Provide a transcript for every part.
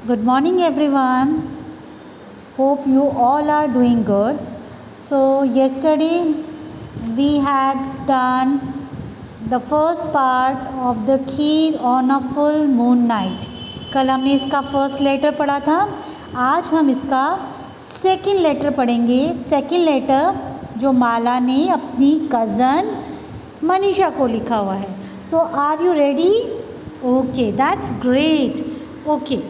Good morning, everyone. Hope you all are doing good. So, yesterday we had done the first part of the key on a full moon night. कल हमने इसका first letter पढ़ा था. आज हम इसका second letter पढ़ेंगे. Second letter जो माला ने अपनी कज़न मनीषा को लिखा हुआ है. So, are you ready? Okay, that's great. Okay.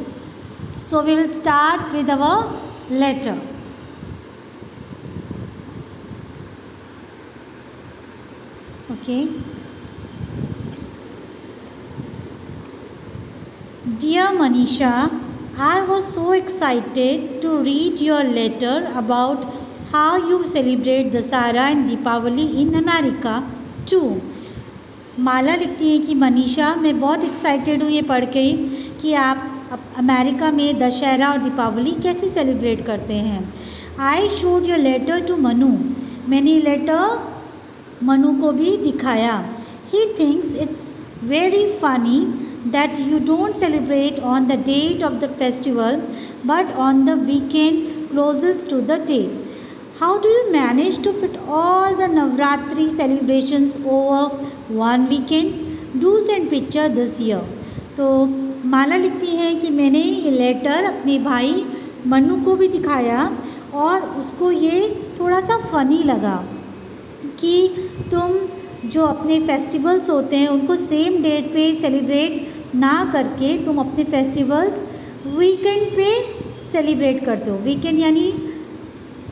So we will start with our letter. Okay. Dear Manisha, I was so excited to read your letter about how you celebrate Dasara and Deepavali in America too. माला लिखती है कि मनीषा, मैं बहुत excited हूँ ये पढ़ के कि आप अमेरिका में दशहरा और दीपावली कैसे सेलिब्रेट करते हैं. I showed your letter to Manu. मैंने लेटर मनु को भी दिखाया. He thinks it's very funny that you don't celebrate on the date of the festival but on the weekend closest to the day. How do you manage to fit all the Navratri celebrations over one weekend. Do send picture this year. तो माला लिखती है कि मैंने ये letter अपने भाई मन्नू को भी दिखाया और उसको ये थोड़ा सा फ़नी लगा कि तुम जो अपने फेस्टिवल्स होते हैं उनको सेम डेट पे सेलिब्रेट ना करके तुम अपने फेस्टिवल्स वीकेंड पे सेलिब्रेट करते हो. वीकेंड यानी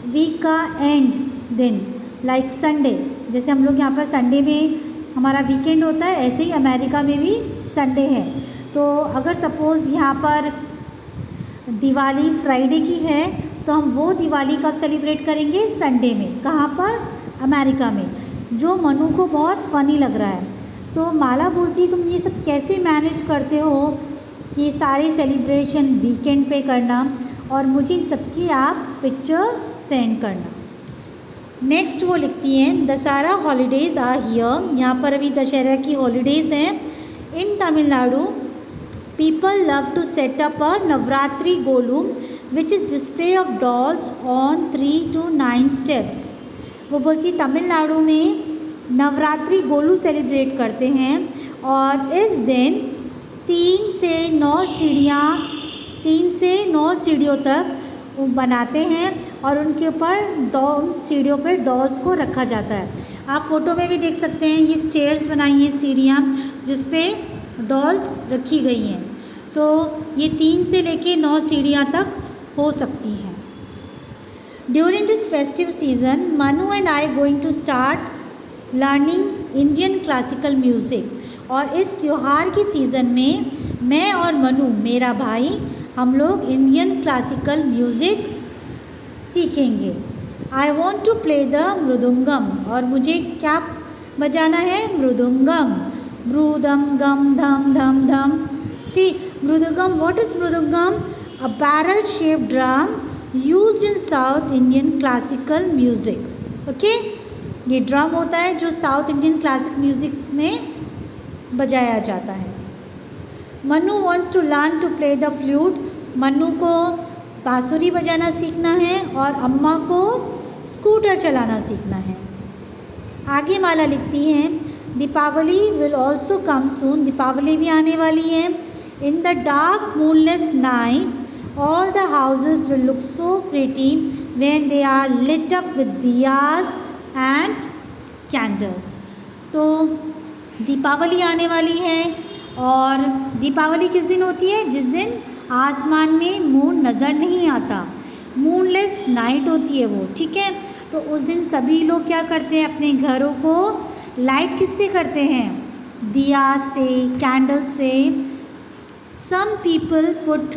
वीक का एंड दिन, लाइक संडे. जैसे हम लोग यहाँ पर संडे में हमारा वीकेंड होता है, ऐसे ही अमेरिका में भी संडे है. तो अगर सपोज़ यहाँ पर दिवाली फ्राइडे की है तो हम वो दिवाली कब सेलिब्रेट करेंगे? संडे में. कहाँ पर? अमेरिका में. जो मनु को बहुत फ़नी लग रहा है. तो माला बोलती तुम ये सब कैसे मैनेज करते हो कि सारे सेलिब्रेशन वीकेंड पे करना और मुझे सबकी आप पिक्चर सेंड करना. नेक्स्ट वो लिखती हैं दशहरा हॉलीडेज़ आर हियर. यहाँ पर अभी दशहरा की हॉलीडेज़ हैं. इन Tamil Nadu people love to set up a Navratri Golum which is display of dolls on 3 to 9 steps. वो बोलती तमिलनाडु में नवरात्रि गोलू सेलिब्रेट करते हैं और इस दिन 3 से 9 सीढ़ियों तक वो बनाते हैं और उनके ऊपर सीढ़ियों पर डॉल्स को रखा जाता है. आप फ़ोटो में भी देख सकते हैं ये स्टेयर्स बनाई हैं, सीढ़ियाँ जिस पे डॉल्स रखी गई हैं. तो ये 3 से लेके 9 सीढ़ियाँ तक हो सकती हैं. During this festive season Manu and I going to start learning Indian classical music. और इस त्यौहार की सीज़न में मैं और मनु, मेरा भाई, हम लोग इंडियन क्लासिकल म्यूज़िक सीखेंगे. I want to play the mridangam. और मुझे क्या बजाना है? मृदुंगम. मृदम गम धम धम धम. See mridangam. What is mridangam? A barrel shaped drum used in South Indian classical music. Okay, ये ड्रम होता है जो साउथ इंडियन क्लासिक म्यूजिक में बजाया जाता है. Manu wants to learn to play the flute. Manu को बांसुरी बजाना सीखना है और अम्मा को स्कूटर चलाना सीखना है. आगे माला लिखती हैं Deepavali will also come soon. Deepavali भी आने वाली है. In the dark moonless night all the houses will look so pretty when they are lit up with diyas and candles. तो दीपावली आने वाली है और दीपावली किस दिन होती है? जिस दिन आसमान में मून नज़र नहीं आता. मूनलेस नाइट होती है वो. ठीक है, तो उस दिन सभी लोग क्या करते हैं? अपने घरों को लाइट किससे करते हैं? दिया से, कैंडल से. Some people put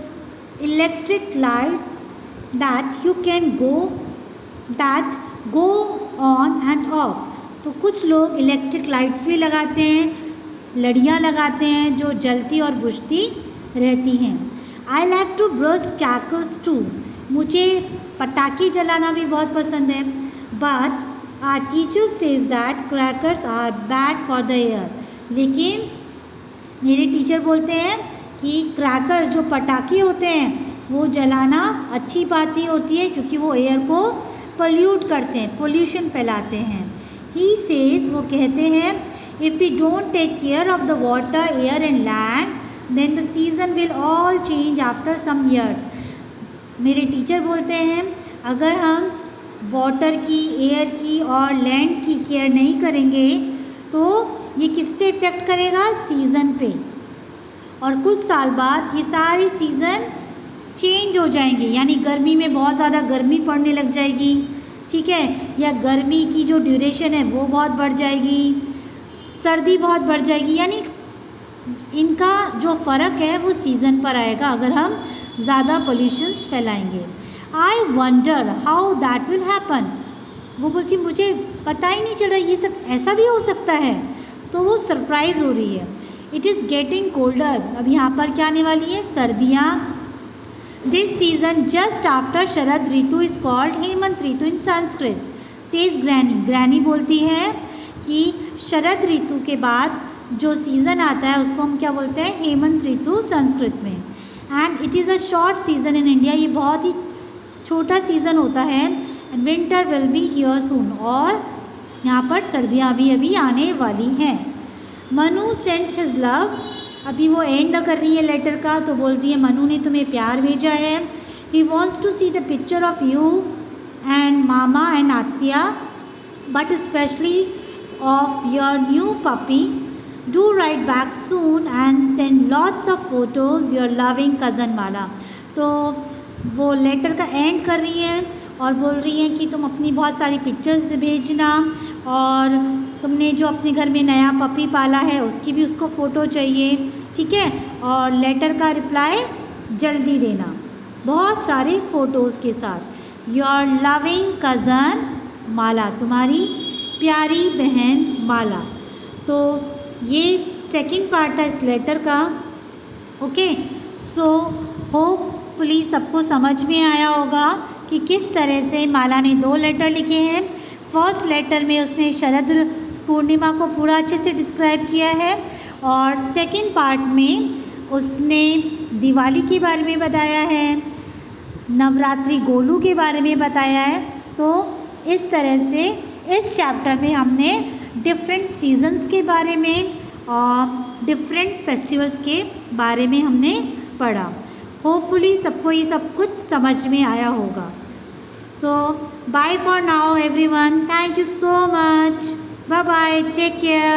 electric light that you can go on and off. तो कुछ लोग इलेक्ट्रिक लाइट्स भी लगाते हैं, लड़ियाँ लगाते हैं जो जलती और बुझती रहती हैं. I like to burst crackers too. मुझे पटाखे जलाना भी बहुत पसंद है. But our teacher says that crackers are bad for the air. लेकिन मेरे टीचर बोलते हैं कि क्रैकर जो पटाखे होते हैं वो जलाना अच्छी बात नहीं होती है, क्योंकि वो एयर को पोल्यूट करते हैं, पोल्यूशन फैलाते हैं। ही सेज, वो कहते हैं, if we don't take care of the water, air and land, then the season will all change after some years. मेरे टीचर बोलते हैं अगर हम वाटर की, एयर की और लैंड की केयर नहीं करेंगे तो ये किस पे इफ़ेक्ट करेगा? सीज़न पे। और कुछ साल बाद ये सारी सीज़न चेंज हो जाएंगे, यानी गर्मी में बहुत ज़्यादा गर्मी पड़ने लग जाएगी, ठीक है, या गर्मी की जो ड्यूरेशन है वो बहुत बढ़ जाएगी, सर्दी बहुत बढ़ जाएगी, यानी इनका जो फ़र्क है वो सीज़न पर आएगा अगर हम ज़्यादा पोल्यूशंस फैलाएंगे। I wonder how that will happen. वो बोलती मुझे पता ही नहीं चल रहा ये सब ऐसा भी हो सकता है, तो वो सरप्राइज़ हो रही है। इट इज़ गेटिंग कोल्डर, अब यहाँ पर क्या आने वाली है? सर्दियाँ। This season just after Sharad Ritu is called Hemant Ritu in Sanskrit, says granny. Granny बोलती है कि शरद ऋतु के बाद जो सीज़न आता है उसको हम क्या बोलते हैं? हेमंत ऋतु संस्कृत में। And it is a short season in India, ये बहुत ही छोटा सीज़न होता है। And winter will be here soon, और यहाँ पर सर्दियाँ भी अभी आने वाली हैं। मनु सेंड्स हिज लव, अभी वो एंड कर रही है लेटर का, तो बोल रही है मनु ने तुम्हें प्यार भेजा है। He wants to see the picture of you and mama and atya, but specially of your new puppy. Do write back soon and send lots of photos, your loving cousin Mala. तो वो लेटर का एंड कर रही है और बोल रही है कि तुम अपनी बहुत सारी पिक्चर्स भेजना, और तुमने जो अपने घर में नया पपी पाला है उसकी भी उसको फ़ोटो चाहिए, ठीक है, और लेटर का रिप्लाई जल्दी देना बहुत सारे फ़ोटोज़ के साथ। योर लविंग कज़न माला, तुम्हारी प्यारी बहन माला। तो ये सेकंड पार्ट था इस लेटर का। ओके, सो होपफुली सबको समझ में आया होगा कि किस तरह से माला ने 2 लेटर लिखे हैं। फर्स्ट लेटर में उसने शरद पूर्णिमा को पूरा अच्छे से डिस्क्राइब किया है, और सेकंड पार्ट में उसने दिवाली के बारे में बताया है, नवरात्रि गोलू के बारे में बताया है। तो इस तरह से इस चैप्टर में हमने डिफरेंट सीजन्स के बारे में और डिफरेंट फेस्टिवल्स के बारे में हमने पढ़ा। होपफुली सबको ये सब कुछ समझ में आया होगा। So bye for now everyone, thank you so much, bye bye, take care.